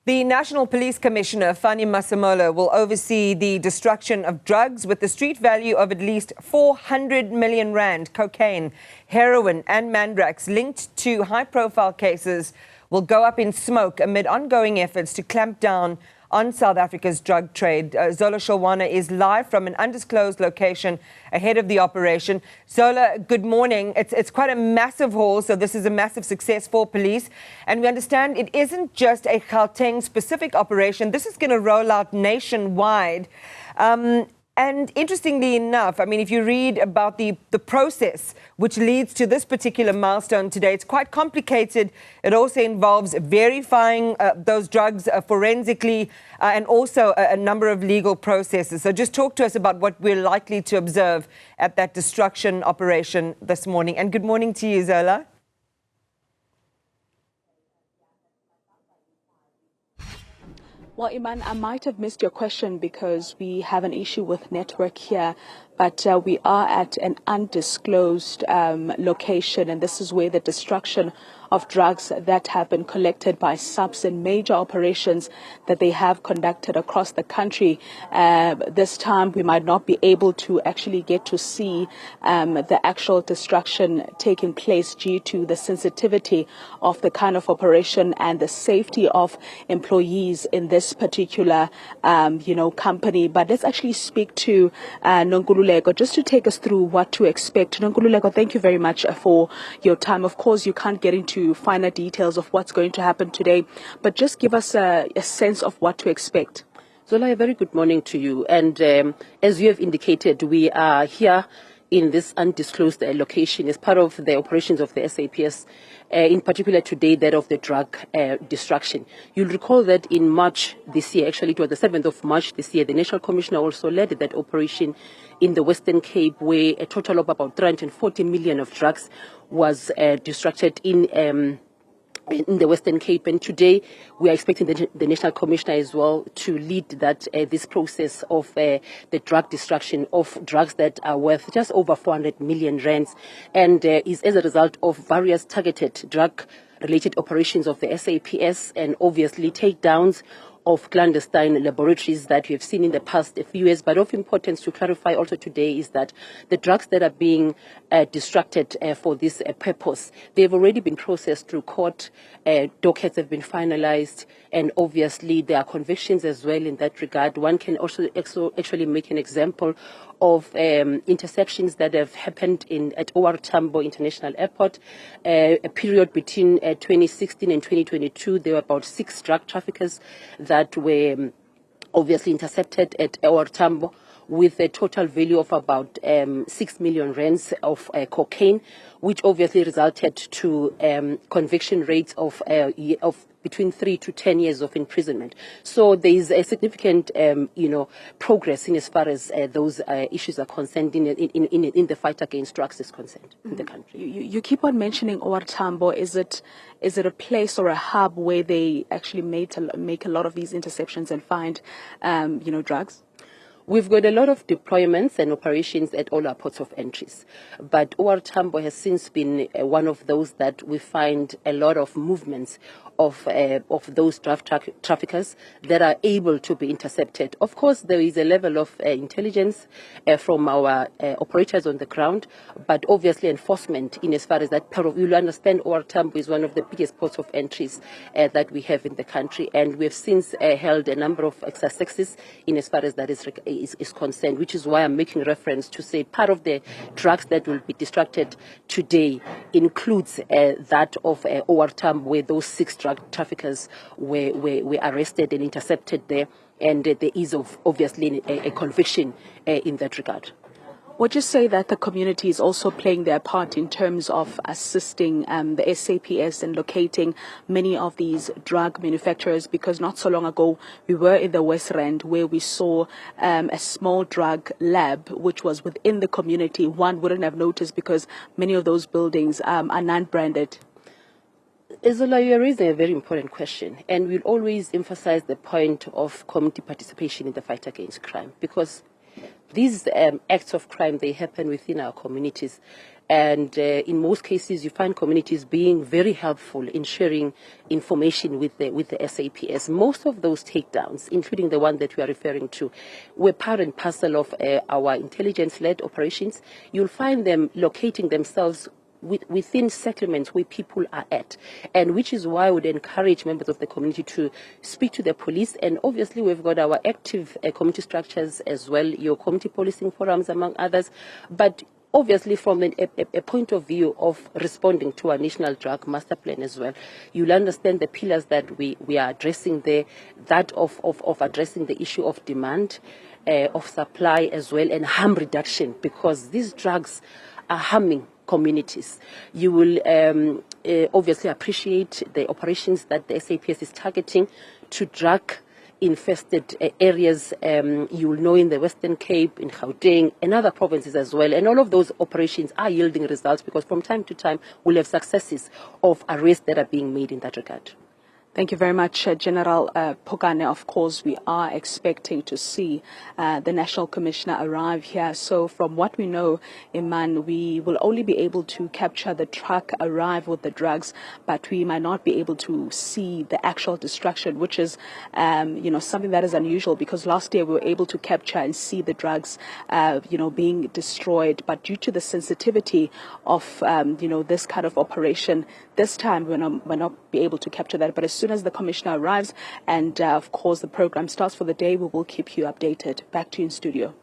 The National Police Commissioner Fannie Masemola will oversee the destruction of drugs with the street value of at least 400 million rand. Cocaine, heroin and mandrax linked to high-profile cases will go up in smoke amid ongoing efforts to clamp down on South Africa's drug trade. Zola Sholwana is live from an undisclosed location ahead of the operation. Zola, good morning. It's quite a massive haul, so this is a massive success for police. And we understand it isn't just a Gauteng-specific operation. This is going to roll out nationwide. And interestingly enough, I mean, if you read about the process which leads to this particular milestone today, it's quite complicated. It also involves verifying those drugs forensically and also a number of legal processes. So just talk to us about what we're likely to observe at that destruction operation this morning. And good morning to you, Zola. Well, Iman, I might have missed your question because we have an issue with network here, but we are at an undisclosed location, and this is where the destruction of drugs that have been collected by SAPS in major operations that they have conducted across the country. This time we might not be able to actually get to see the actual destruction taking place due to the sensitivity of the kind of operation and the safety of employees in this particular company. But let's actually speak to Nonkululeko just to take us through what to expect. Nonkululeko, thank you very much for your time. Of course, you can't get into finer details of what's going to happen today, but just give us a sense of what to expect. Zola, a very good morning to you. And as you have indicated, we are here in this undisclosed location as part of the operations of the SAPS, in particular today, that of the drug destruction. You'll recall that in March this year, actually it was the 7th of March this year, the National Commissioner also led that operation in the Western Cape, where a total of about 340 million of drugs was destructed in the Western Cape. And today we are expecting the National Commissioner as well to lead that this process of the drug destruction of drugs that are worth just over 400 million rands, and is as a result of various targeted drug-related operations of the SAPS and obviously takedowns of clandestine laboratories that we have seen in the past few years. But of importance to clarify also today is that the drugs that are being destructed for this purpose, they've already been processed through court, dockets have been finalized, and obviously there are convictions as well in that regard. One can also actually make an example of interceptions that have happened at OR Tambo International Airport. A period between 2016 and 2022, there were about 6 drug traffickers that were obviously intercepted at OR Tambo with a total value of about 6 million rands of cocaine, which obviously resulted to conviction rates of between 3 to 10 years of imprisonment. So there is a significant, progress in as far as those issues are concerned in the fight against drugs is concerned in the country. You keep on mentioning OR Tambo. Is it a place or a hub where they actually make a lot of these interceptions and find, drugs? We've got a lot of deployments and operations at all our ports of entries, but OR Tambo has since been one of those that we find a lot of movements of those traffickers that are able to be intercepted. Of course, there is a level of intelligence from our operators on the ground, but obviously enforcement in as far as that part of, you'll understand OR Tambo is one of the biggest ports of entries that we have in the country, and we've since held a number of successes in as far as that is concerned, which is why I'm making reference to say part of the drugs that will be destructed today includes that of OR Tambo, where those 6 drug traffickers were arrested and intercepted there, and there is obviously a conviction in that regard. Would you say that the community is also playing their part in terms of assisting the SAPS and locating many of these drug manufacturers? Because not so long ago, we were in the West Rand where we saw a small drug lab which was within the community. One wouldn't have noticed because many of those buildings are non-branded. Zola, you are raising a very important question, and we'll always emphasize the point of community participation in the fight against crime, because these acts of crime, they happen within our communities. And in most cases, you find communities being very helpful in sharing information with the SAPS. Most of those takedowns, including the one that we are referring to, were part and parcel of our intelligence-led operations. You'll find them locating themselves within settlements where people are at, and which is why I would encourage members of the community to speak to the police. And obviously we've got our active community structures as well, your community policing forums among others, but obviously from a point of view of responding to our national drug master plan as well, you'll understand the pillars that we are addressing there, that of addressing the issue of demand, of supply as well, and harm reduction, because these drugs are harming communities. You will obviously appreciate the operations that the SAPS is targeting to drug-infested areas. You will know in the Western Cape, in Gauteng, and other provinces as well. And all of those operations are yielding results, because from time to time we'll have successes of arrests that are being made in that regard. Thank you very much, General Pogane. Of course, we are expecting to see the National Commissioner arrive here. So from what we know, Iman, we will only be able to capture the truck arrive with the drugs, but we might not be able to see the actual destruction, which is, something that is unusual, because last year we were able to capture and see the drugs, being destroyed. But due to the sensitivity of, this kind of operation, this time we're not be able to capture that. But as soon as the Commissioner arrives and, of course, the program starts for the day, we will keep you updated. Back to you in studio.